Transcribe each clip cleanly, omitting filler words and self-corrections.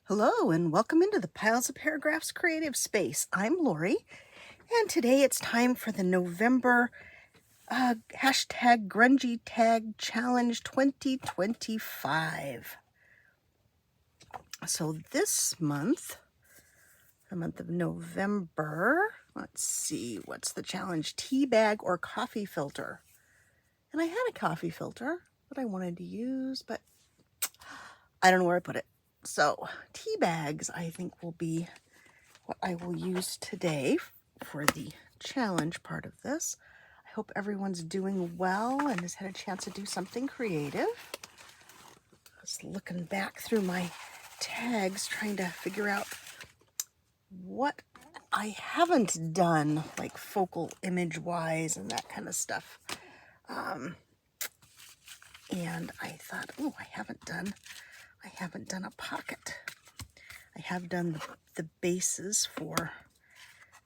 Hello and welcome into the Piles of Paragraphs creative space. I'm Lori, and today it's time for the November hashtag Grungy Tag Challenge 2025. So this month, the month of November, let's see, what's the challenge? Teabag or coffee filter. And I had a coffee filter that I wanted to use, but I don't know where I put it. So tea bags, I think, will be what I will use today for the challenge part of this. I hope everyone's doing well and has had a chance to do something creative. I was looking back through my tags trying to figure out what I haven't done, like focal image wise and that kind of stuff. And I thought, oh, I haven't done a pocket. I have done the bases for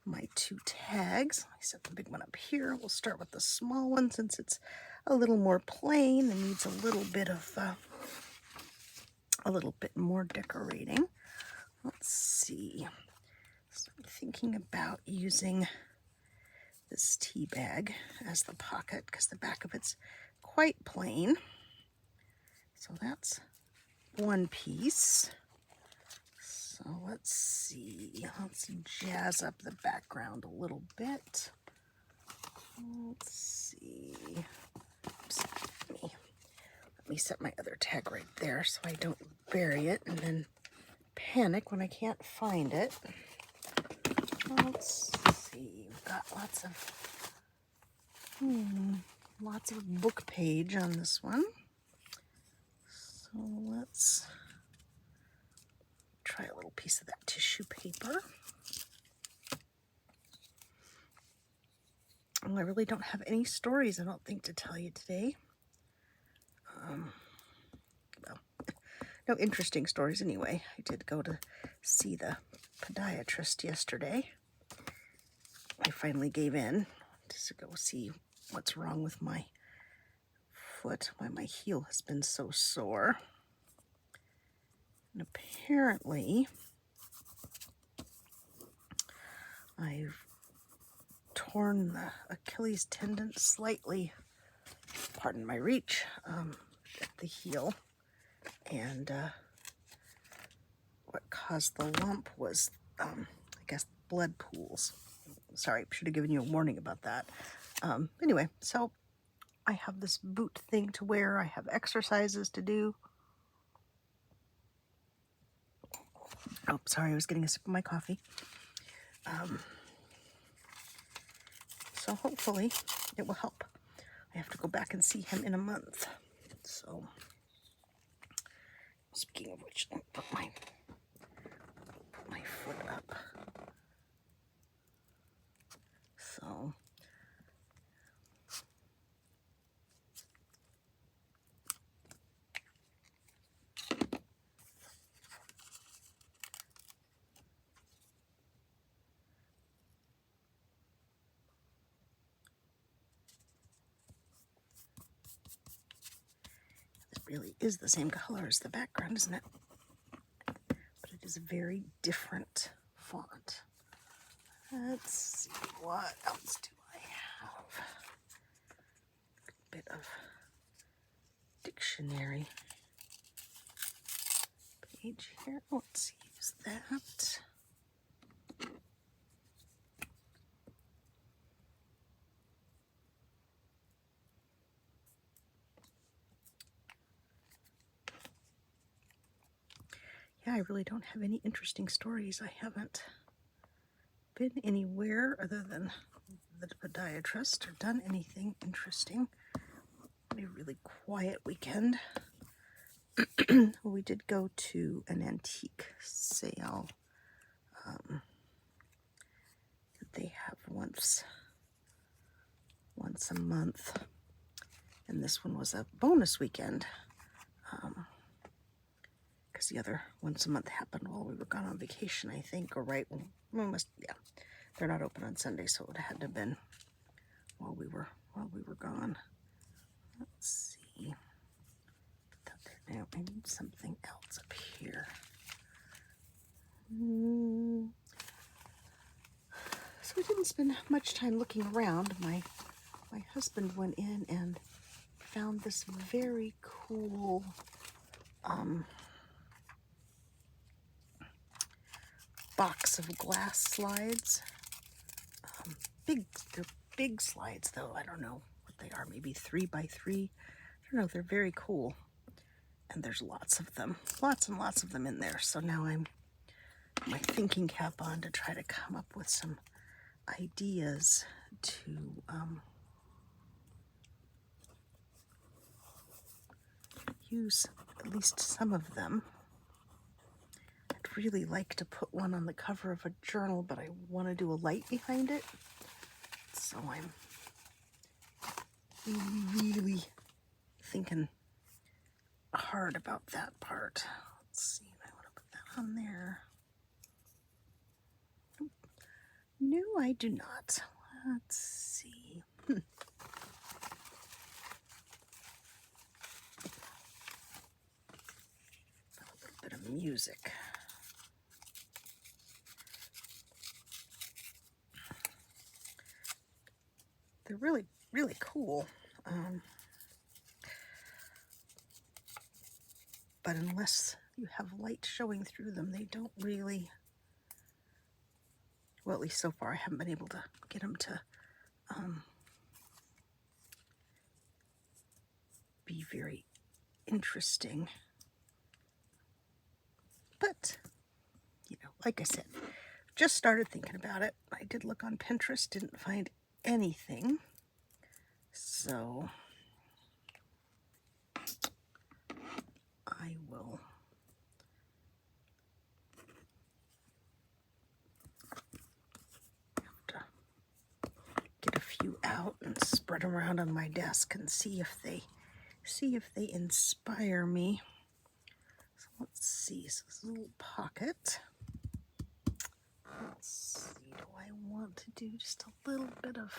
my two tags. I set the big one up here. We'll start with the small one since it's a little more plain and needs a little bit more decorating. Let's see. So I'm thinking about using this tea bag as the pocket because the back of it's quite plain. So that's one piece. So let's see. Let's jazz up the background a little bit. Let's see. Oops. Let me set my other tag right there so I don't bury it and then panic when I can't find it. Let's see. We've got lots of book page on this one. So let's try a little piece of that tissue paper. Well, I really don't have any stories, I don't think, to tell you today. Well, no interesting stories anyway. I did go to see the podiatrist yesterday. I finally gave in to go see what's wrong with my foot, why my heel has been so sore. And apparently, I've torn the Achilles tendon slightly, pardon my reach, at the heel. And what caused the lump was, I guess, blood pools. Sorry, should have given you a warning about that. Anyway, so I have this boot thing to wear. I have exercises to do. Oh, sorry, I was getting a sip of my coffee. So hopefully it will help. I have to go back and see him in a month. So, speaking of which, I'll put my foot up. So, it really is the same color as the background, isn't it? But it is a very different font. Let's see, what else do I have? A bit of dictionary page here. Let's use that. Yeah, I really don't have any interesting stories. I haven't been anywhere other than the podiatrist or done anything interesting. A really quiet weekend. We did go to an antique sale that they have once a month, and this one was a bonus weekend because the other once a month happened while we were gone on vacation, I think, or right when they're not open on Sunday, so it had to have been while we were gone. Let's see. Put that there now. I need something else up here. we didn't spend much time looking around. My husband went in and found this very cool box of glass slides. They're big slides though. I don't know what they are, maybe 3 by 3. I don't know, they're very cool. And there's lots of them, lots and lots of them in there. So now I'm my thinking cap on to try to come up with some ideas to use at least some of them. I'd really like to put one on the cover of a journal, but I want to do a light behind it. So I'm really thinking hard about that part. Let's see, I want to put that on there. No, I do not. Let's see. A little bit of music. They're really cool. But unless you have light showing through them, they don't really, well, at least so far I haven't been able to get them to be very interesting. But, you know, like I said, just started thinking about it. I did look on Pinterest, didn't find anything. So I will have to get a few out and spread them around on my desk and see if they inspire me. So let's see. So this is a little pocket. Let's see. Do I want to do just a little bit of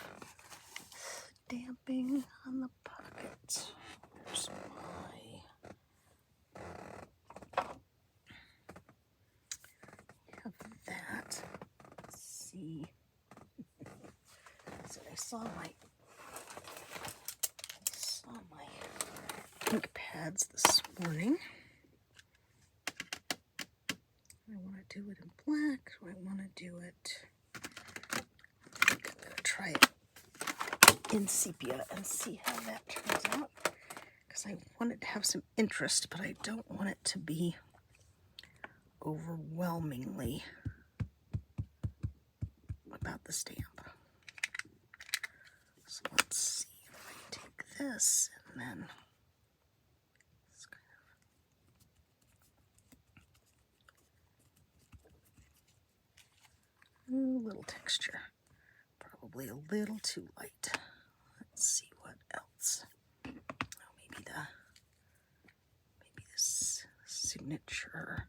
stamping on the pocket? There's have that. Let's see. So I saw my ink pads this morning. I want to do it in black. Do I want to do it? I think I'm going to try it in sepia and see how that turns out. Because I want it to have some interest, but I don't want it to be overwhelmingly about the stamp. So let's see if I take this and then it's kind of a little texture, probably a little too light. Let's see what else. Oh, maybe this signature.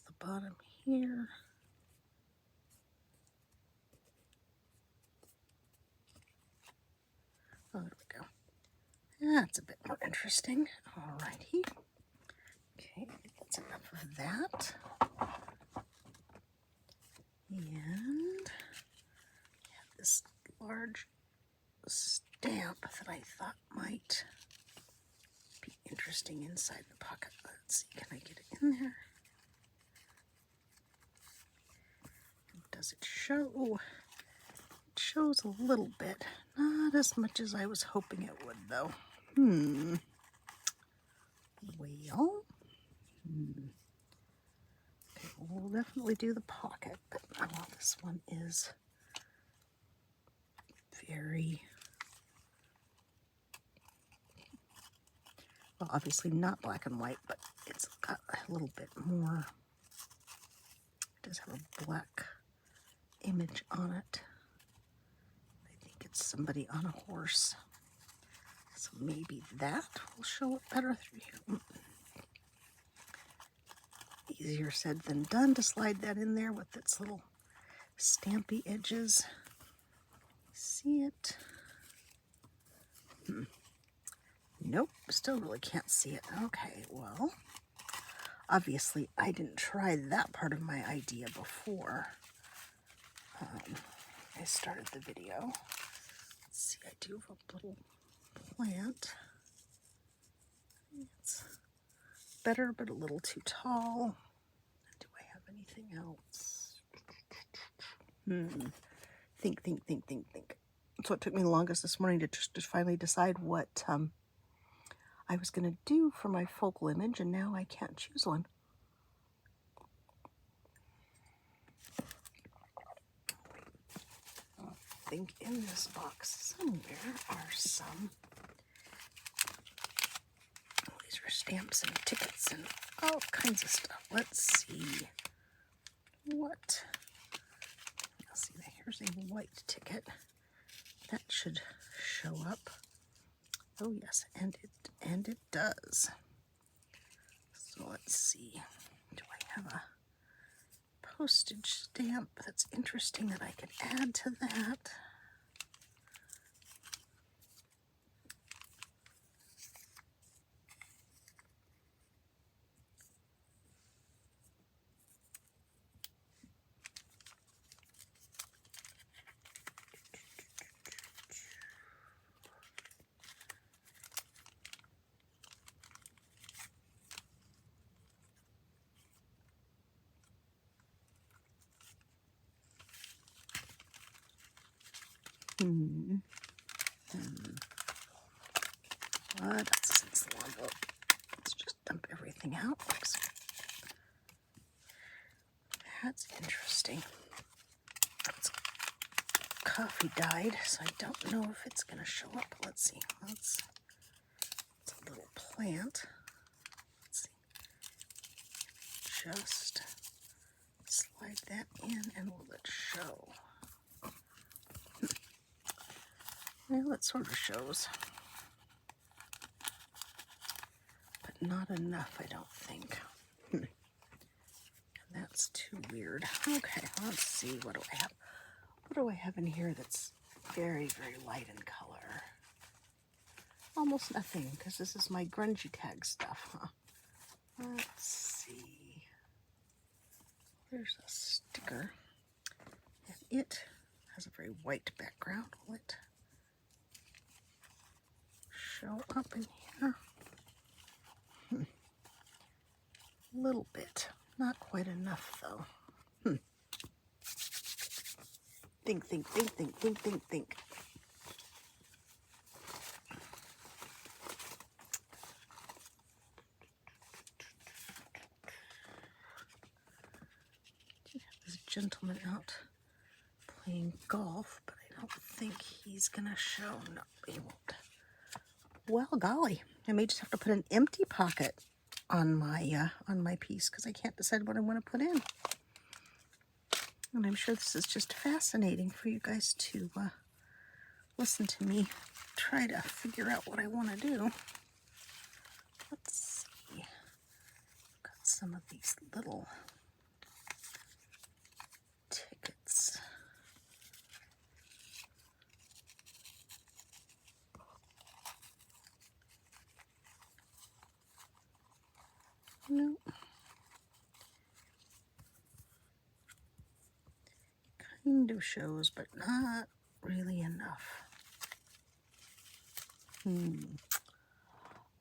The bottom here. Oh, there we go. That's a bit more interesting. Alrighty. Okay, that's enough of that. And I have this large stamp that I thought might be interesting inside the pocket. Let's see, can I get it in there? Does it show? It shows a little bit. Not as much as I was hoping it would, though. Well. Okay, we'll definitely do the pocket, but oh, this one is very, well, obviously not black and white, but it's got a little bit more. It does have a black image on it. I think it's somebody on a horse. So maybe that will show it better through here. Easier said than done to slide that in there with its little stampy edges. See it? Nope, still really can't see it. Okay, well, obviously I didn't try that part of my idea before I started the video. Let's see, I do have a little plant. It's better, but a little too tall. Do I have anything else? Think. So it took me the longest this morning to finally decide what I was going to do for my focal image, and now I can't choose one. I think in this box somewhere are some. Oh, these are stamps and tickets and all kinds of stuff. Let's see what. Let's see. Here's a white ticket. That should show up. Oh yes, and it does. So let's see. Do I have a postage stamp that's interesting that I could add to that? What else is in this envelope? Let's just dump everything out. That's interesting. It's coffee dyed, so I don't know if it's going to show up. Let's see. It's a little plant. Let's see. Just slide that in and will it show? Well, it sort of shows. But not enough, I don't think. And that's too weird. Okay, let's see. What do I have? What do I have in here that's very, very light in color? Almost nothing, because this is my grungy tag stuff, huh? Let's see. There's a sticker. And it has a very white background. Will it show up in here? A little bit. Not quite enough, though. Think. This gentleman out playing golf, but I don't think he's gonna show. No, he won't. Well, golly, I may just have to put an empty pocket on my piece because I can't decide what I want to put in. And I'm sure this is just fascinating for you guys to listen to me try to figure out what I want to do. Let's see. I've got some of these little tickets. No. Kind of shows, but not really enough.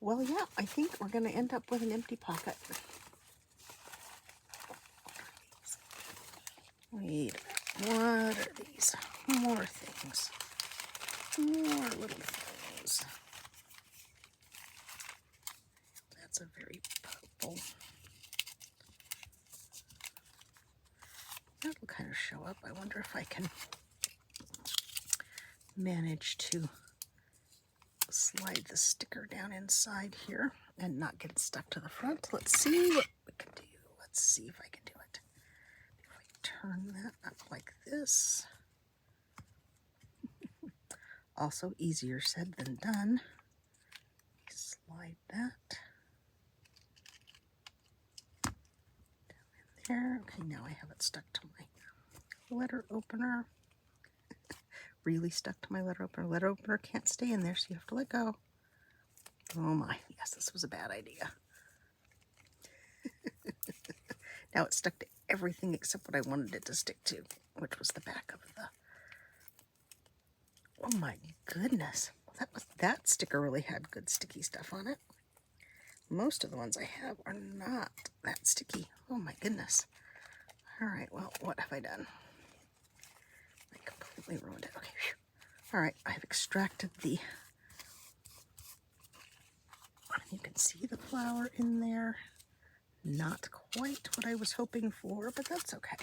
Well, yeah, I think we're going to end up with an empty pocket. Wait, what are these? More things. More little things. That's a very purple. That'll kind of show up. I wonder if I can manage to slide the sticker down inside here and not get it stuck to the front. Let's see what we can do. Let's see if I can do it. If I turn that up like this. Also easier said than done. Slide that down in there. Okay, now I have it stuck to my letter opener. Really stuck to my letter opener. Letter opener can't stay in there, so you have to let go. Oh my, yes, this was a bad idea. Now it's stuck to everything except what I wanted it to stick to, which was the back of the... Oh my goodness. That sticker really had good sticky stuff on it. Most of the ones I have are not that sticky. Oh my goodness. All right, well, what have I done? I completely ruined it. Okay, whew. All right, I've extracted the... You can see the flower in there. Not quite what I was hoping for, but that's okay.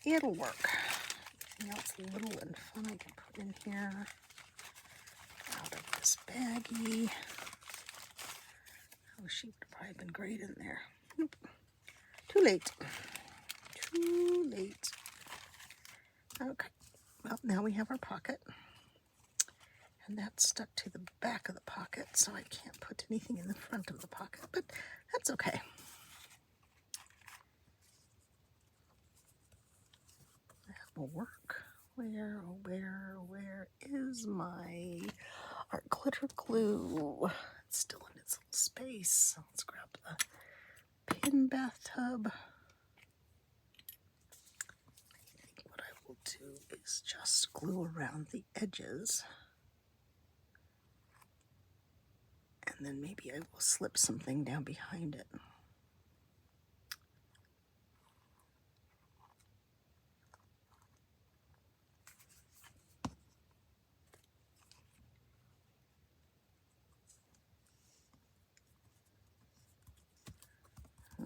It'll work. Anything else little and fun I can put in here? Out of this baggie. Oh, she would have probably been great in there. Nope. Too late. Too late. Okay. Well, now we have our pocket. And that's stuck to the back of the pocket, so I can't put anything in the front of the pocket, but that's okay. That will work. Where is my art glitter glue? It's still in its little space. Let's grab the pin bathtub. I think what I will do is just glue around the edges. And then maybe I will slip something down behind it.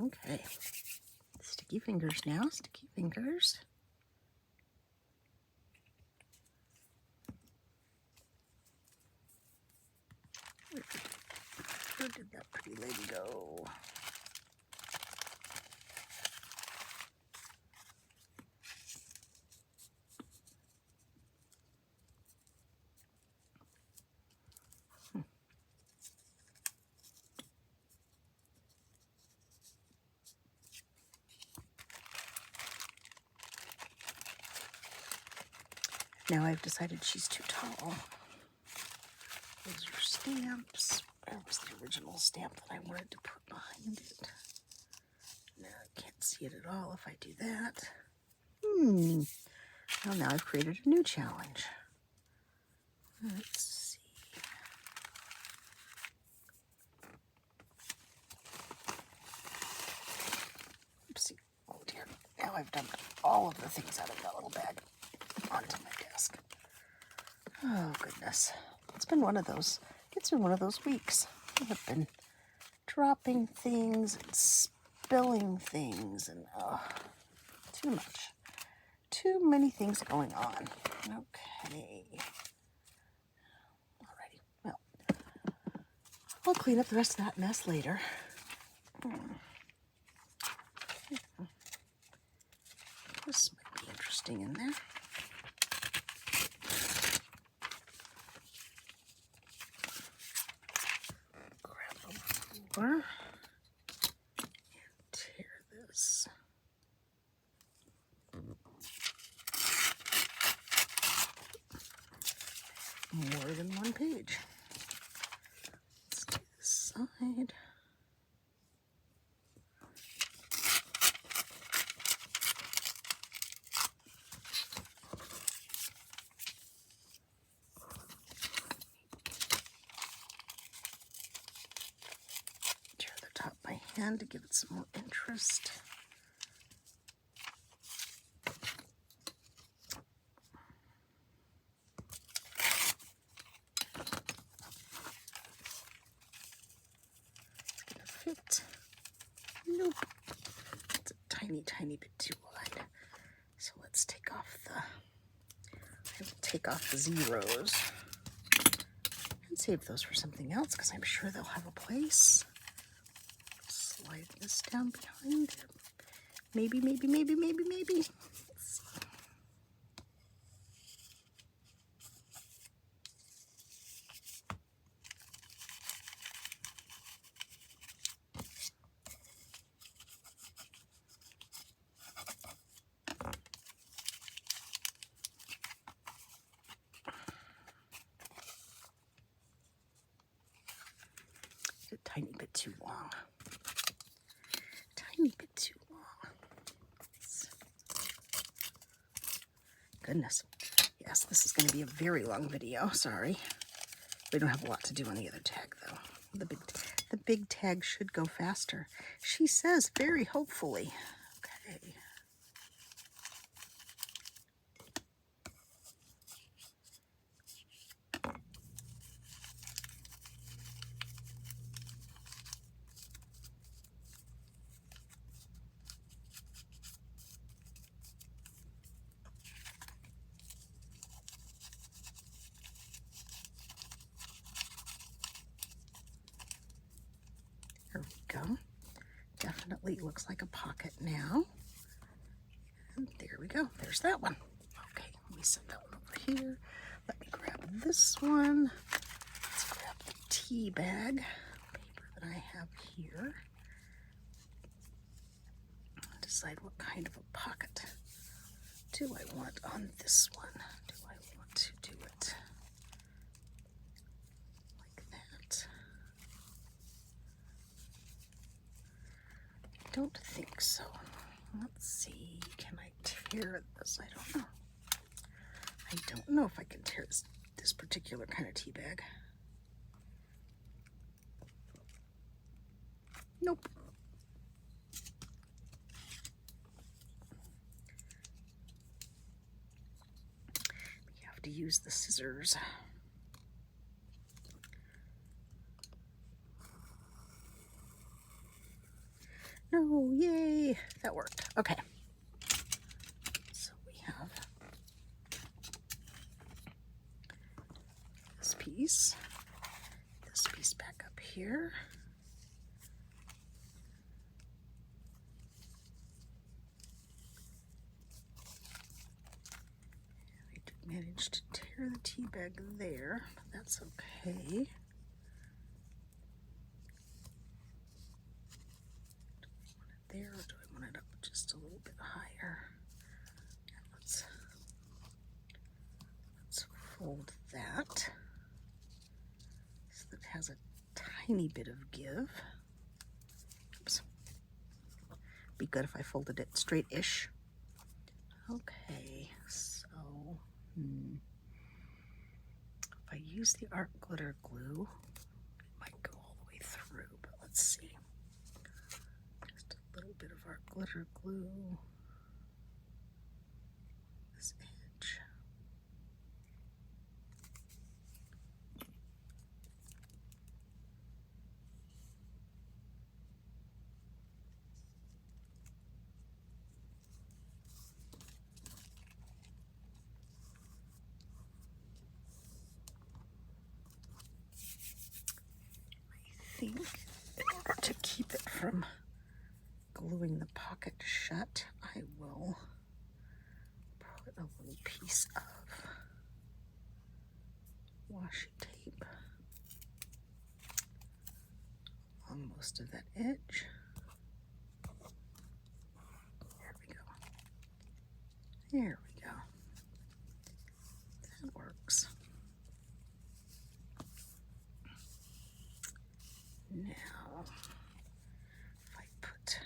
Okay, sticky fingers now, sticky fingers. Where did that pretty lady go? Now I've decided she's too tall. Those are stamps. That was the original stamp that I wanted to put behind it. Now I can't see it at all if I do that. Well, now I've created a new challenge. Let's see. Oopsie. Oh dear. Now I've dumped all of the things out of that little bag onto my desk. Oh goodness. It's been one of those weeks. I have been dropping things and spilling things and too much. Too many things going on. Okay. Alrighty. Well, I'll clean up the rest of that mess later. This might be interesting in there. Grab a ruler and tear this. More than one page. Let's do this side. Tear the top by hand to give it some more interest. Fit. Nope. It's a tiny bit too wide. So let's take off the zeros and save those for something else because I'm sure they'll have a place. Slide this down behind them. Maybe. Let's see. a tiny bit too long. Tiny bit too long. Goodness. Yes, this is going to be a very long video. Sorry. We don't have a lot to do on the other tag, though. The big tag should go faster. She says very hopefully. Okay. There we go. Definitely looks like a pocket now. And there we go. There's that one. Okay, let me set that one over here. Let me grab this one. Let's grab the Teabag paper that I have here. Decide what kind of a pocket do I want on this one. Do I want to do it like that? I don't think so. Let's see. Can I tear this? I don't know. I don't know if I can tear this particular kind of tea bag. Nope. We have to use the scissors. No, yay, that worked. Okay. So we have this piece back up here. I did manage to tear the tea bag there, but that's okay. There, or do I want it up just a little bit higher? And let's fold that so that it has a tiny bit of give. Oops. Be good if I folded it straight-ish. Okay, so if I use the art glitter glue, it might go all the way through, but let's see. Just a little bit of art glitter glue. This edge. I think in order to keep it from gluing the pocket shut, I will put a little piece of washi tape on most of that edge. There we go. There we go. That works. Now, if I put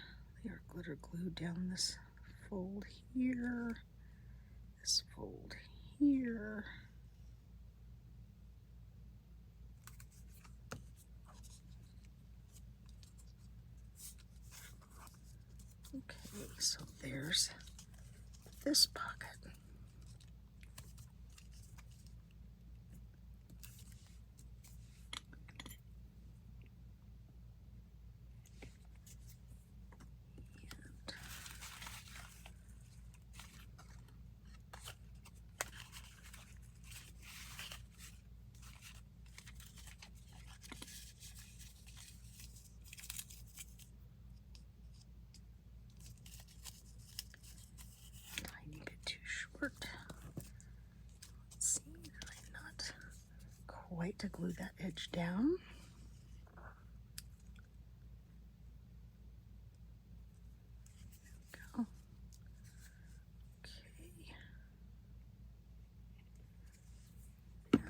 the art glitter glue down this fold here, this fold here, okay, so there's this pocket. Tiny bit too short. Let's see, did I not quite to glue that edge down? There we go. Okay. Now,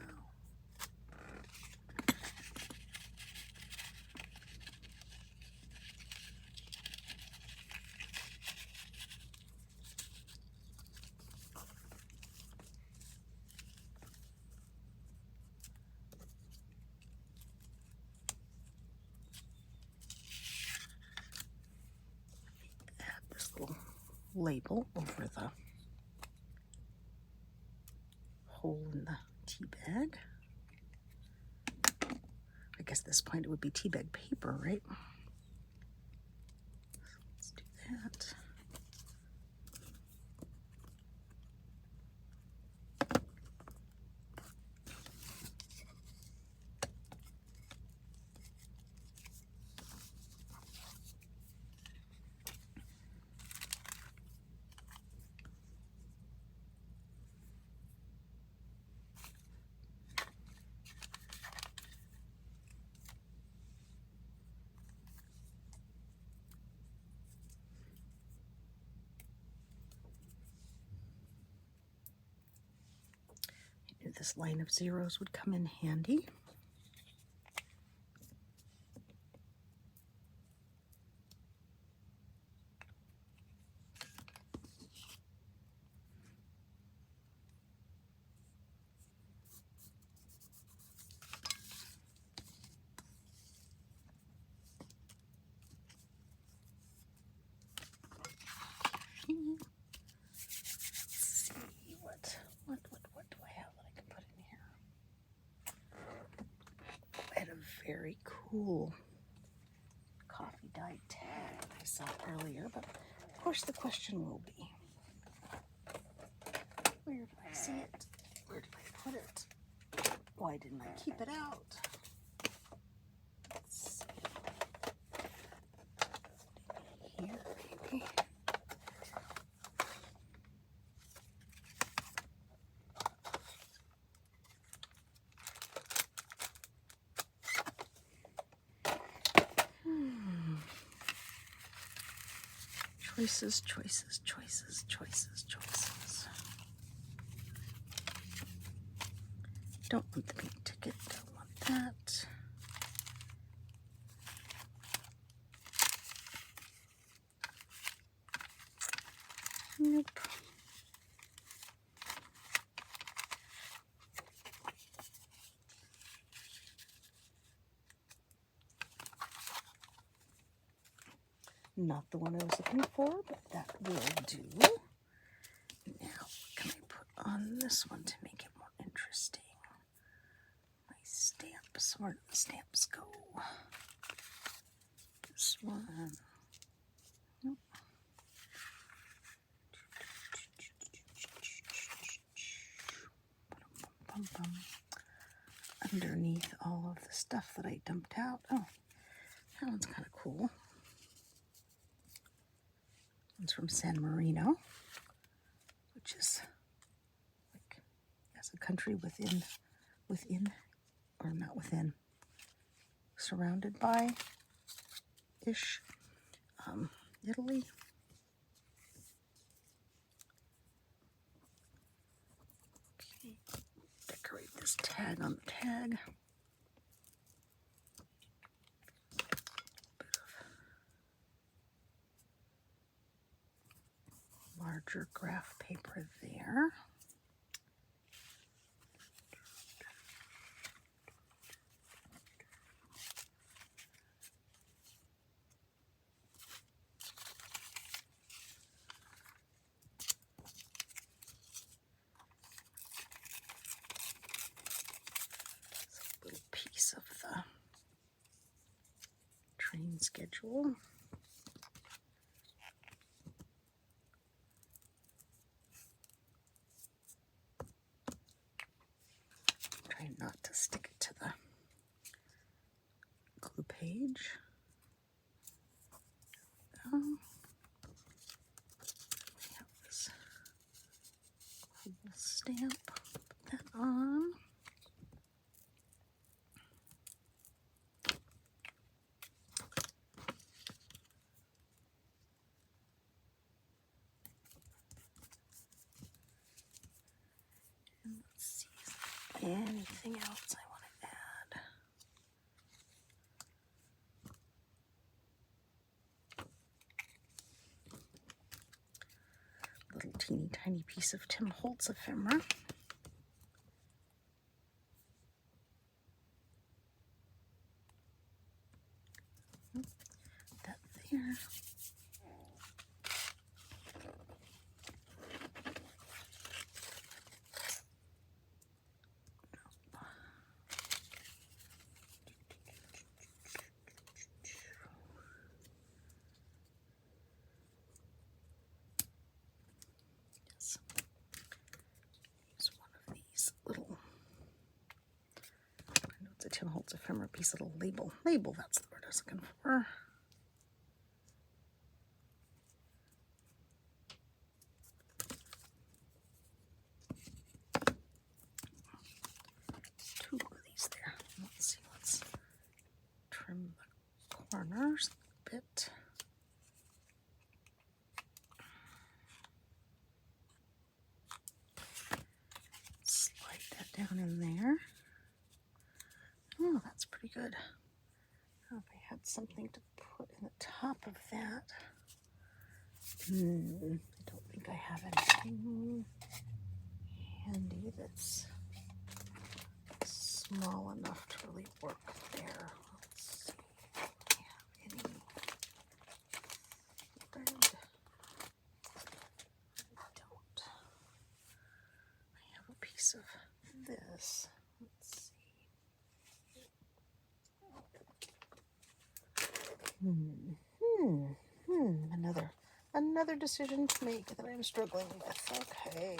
label over the hole in the tea bag. I guess at this point it would be tea bag paper, right? Let's do that. I knew this line of zeros would come in handy. What do I have that I can put in here? I had a very cool coffee dye tag I saw earlier, but of course the question will be, where do I see it? Where did I put it? Why didn't I keep it out? Let's see. Here, maybe. Choices, choices, choices, choices, choices. Don't want the pink ticket, don't want that. Nope. Not the one I was looking for, but that will do. Now, what can I put on this one to make it more interesting? My stamps, where do the stamps go? This one. Nope. Underneath all of the stuff that I dumped out. Oh, that one's kind of cool. It's from San Marino, which is like as a country within, or not within, surrounded by ish, Italy. Okay, decorate this tag on the tag. Larger graph paper there. A little piece of the train schedule. Try not to stick it to the glue page. There we go. We have this cool stamp. Put that on. And let's see, is there anything else I want to add? Little teeny tiny piece of Tim Holtz ephemera. That there. Tim Holtz ephemera piece, little label. Label, that's the word I was looking for. Two of these there. Let's see, let's trim the corners a bit. Slide that down in there. Oh, that's pretty good. Oh, if I had something to put in the top of that. I don't think I have anything handy that's small enough to really work there. Let's see if I have any thread. I don't. I have a piece of this. Let's see. Another decision to make that I'm struggling with. Okay.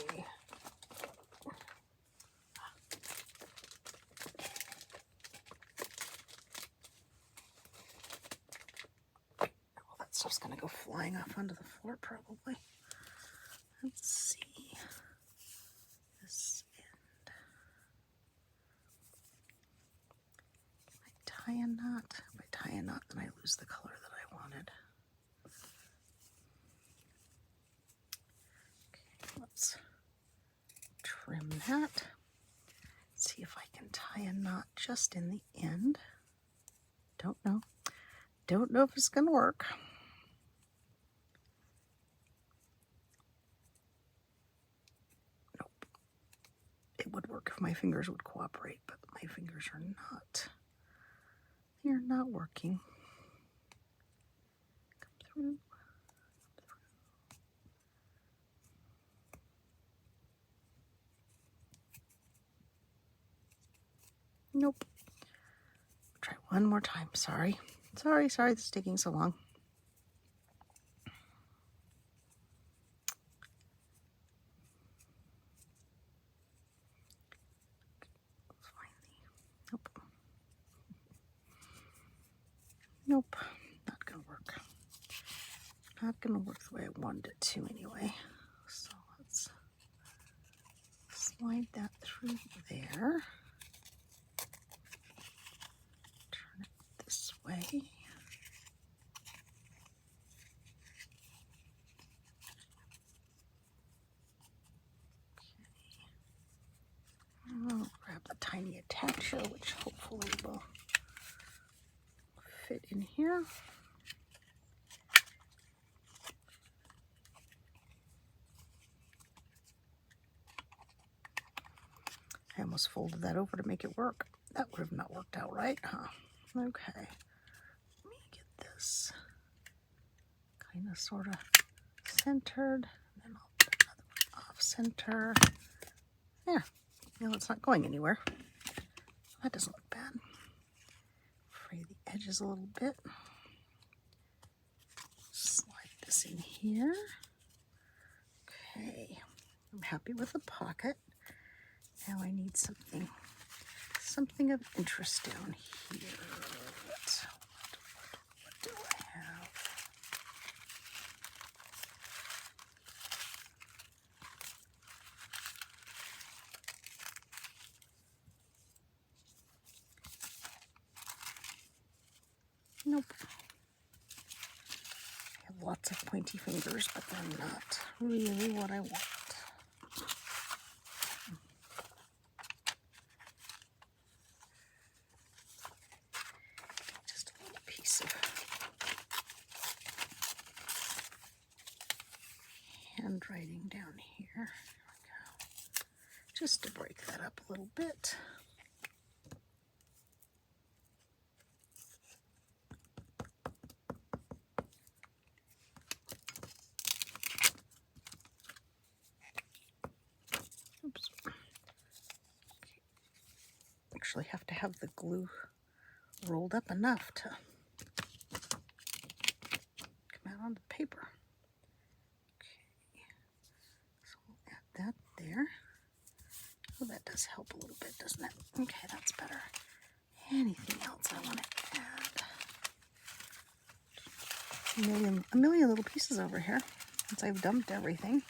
Well, that stuff's gonna go flying off onto the floor probably. Let's see. This end. Can I tie a knot? If I tie a knot, then I lose the color that I wanted. Let's trim that. See if I can tie a knot just in the end. Don't know. Don't know if it's going to work. Nope. It would work if my fingers would cooperate, but my fingers are not. They're not working. Come through. Nope. Try one more time. Sorry. Sorry, this is taking so long. Nope. Nope. Not gonna work. Not gonna work the way I wanted it to anyway. So let's slide that through there. Turn it this way. I'll grab the tiny attacher, which hopefully will fit in here. I almost folded that over to make it work. That would have not worked out right, huh? Okay. Let me get this kind of sort of centered. And then I'll put another one off center. There. Now it's not going anywhere. That doesn't look bad. Fray the edges a little bit. Slide this in here. Okay. I'm happy with the pocket. Now I need something of interest down here. What do I have? Nope. I have lots of pointy fingers, but they're not really what I want. Just a little piece of handwriting down here. There we go. Just to break that up a little bit. Oops. Okay. Actually have to have the glue rolled up enough to come out on the paper. Okay, so we'll add that there. Oh, that does help a little bit, doesn't it? Okay, that's better. Anything else I want to add? A million little pieces over here since I've dumped everything.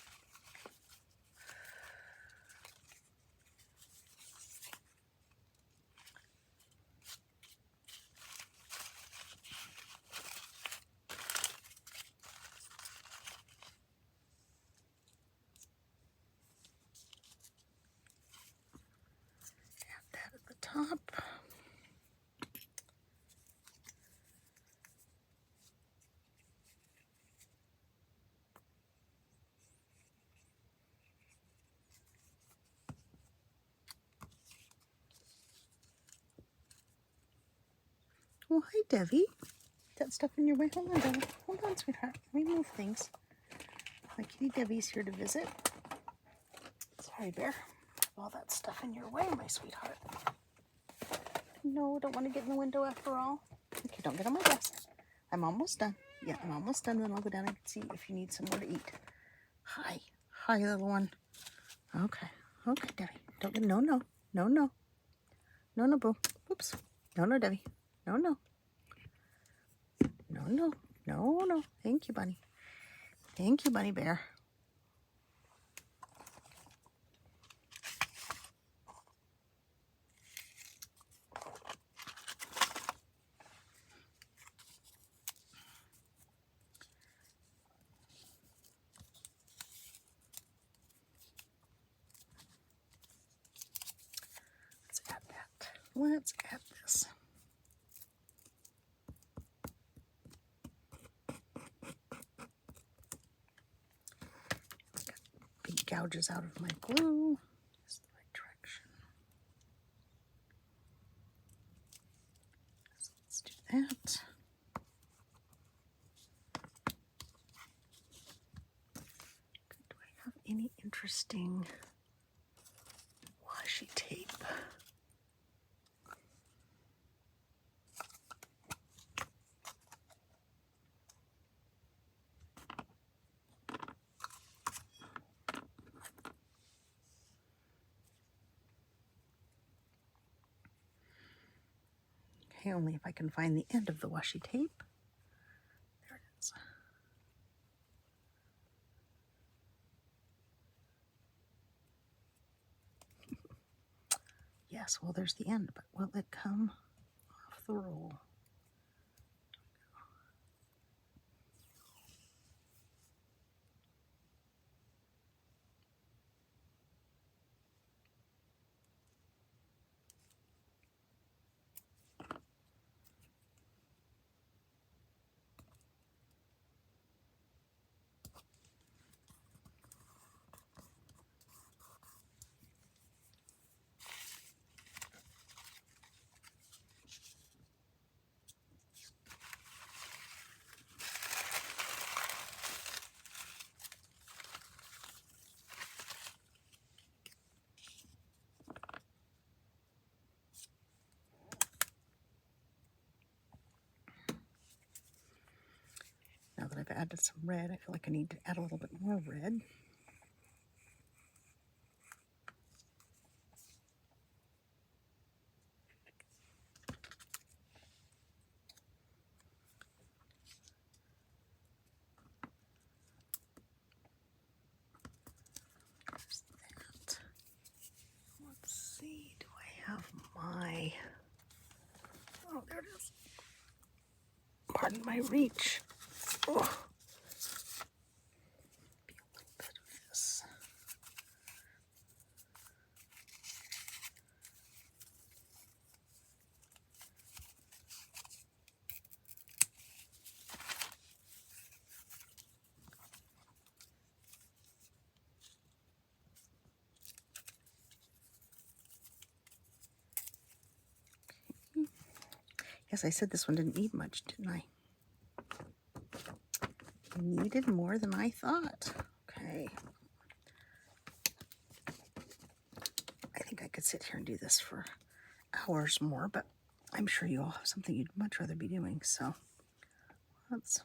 Add that at the top. Oh, hi, Debbie. That stuff in your way? Hold on, Debbie. Hold on, sweetheart. Let me move things. My kitty Debbie's here to visit. Sorry, Bear. All that stuff in your way, my sweetheart. No, don't want to get in the window after all. Okay, don't get on my desk. I'm almost done. Yeah, I'm almost done. Then I'll go down and see if you need some more to eat. Hi. Hi, little one. Okay. Okay, Debbie. Don't get... No, no. No, no. No, no, boo. Oops. No, no, Debbie. No, no. No, no. No, no. Thank you, Bunny. Thank you, Bunny Bear. Let's add that. Let's add this. Big gouges out of my glue. That's the right direction. So let's do that. Do I have any interesting washi tape? Okay, only if I can find the end of the washi tape. There it is. Yes, well, there's the end, but will it come off the roll? Now that I've added some red, I feel like I need to add a little bit more red. There's that. Let's see, do I have my... Oh, there it is. Pardon my reach. Oh. Be a little bit of this. Okay. Yes, I said this one didn't need much, didn't I? Needed more than I thought. Okay. I think I could sit here and do this for hours more, but I'm sure you all have something you'd much rather be doing, so let's...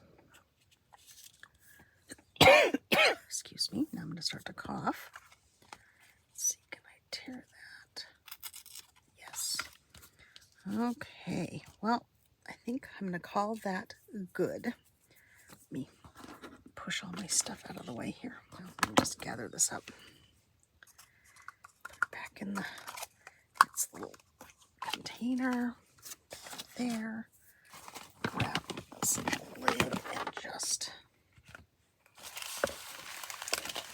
Excuse me. Now I'm going to start to cough. Let's see, can I tear that? Yes. Okay, well, I think I'm going to call that good. Let me push all my stuff out of the way here. Let me just gather this up. Put it back in its little container. There. Grab this lid and just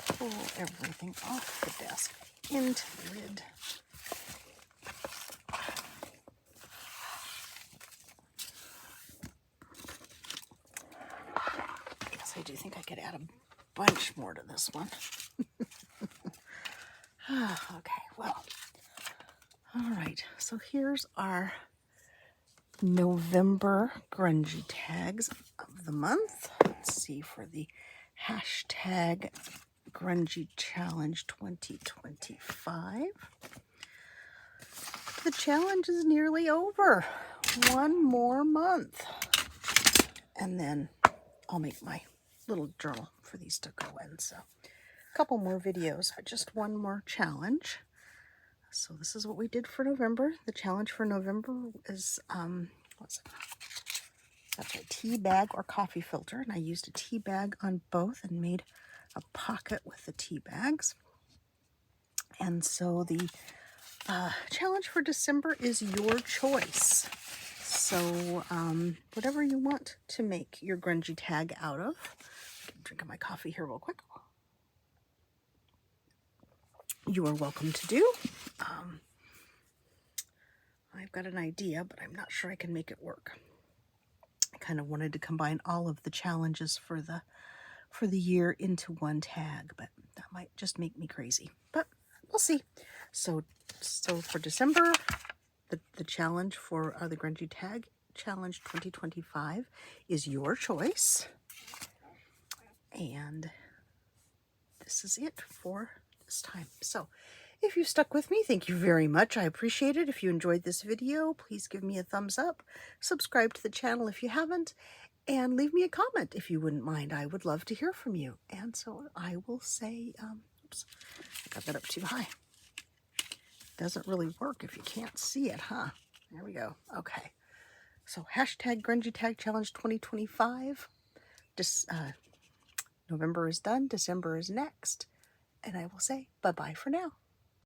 pull everything off the desk into the lid. Yes, I do think I could add a bunch more to this one. Okay, well, all right, so here's our November grungy tags of the month. Let's see, for the hashtag Grungy Challenge 2025. The challenge is nearly over. One more month. And then I'll make my little journal for these to go in. So a couple more videos, but just one more challenge. So this is what we did for November. The challenge for November is, what's it? That's a tea bag or coffee filter. And I used a tea bag on both and made a pocket with the tea bags. And so the challenge for December is your choice. So whatever you want to make your grungy tag out of. I'm drinking my coffee here real quick. You are welcome to do. I've got an idea, but I'm not sure I can make it work. I kind of wanted to combine all of the challenges for the year into one tag, but that might just make me crazy. But we'll see. So for December, the challenge for the Grungy Tag Challenge 2025 is your choice. And this is it for this time. So if you stuck with me, thank you very much. I appreciate it. If you enjoyed this video, please give me a thumbs up. Subscribe to the channel if you haven't. And leave me a comment if you wouldn't mind. I would love to hear from you. And so I will say, oops, I got that up too high. Doesn't really work if you can't see it, huh? There we go. Okay. So hashtag Grungy Tag Challenge 2025. November is done. December is next. And I will say bye-bye for now.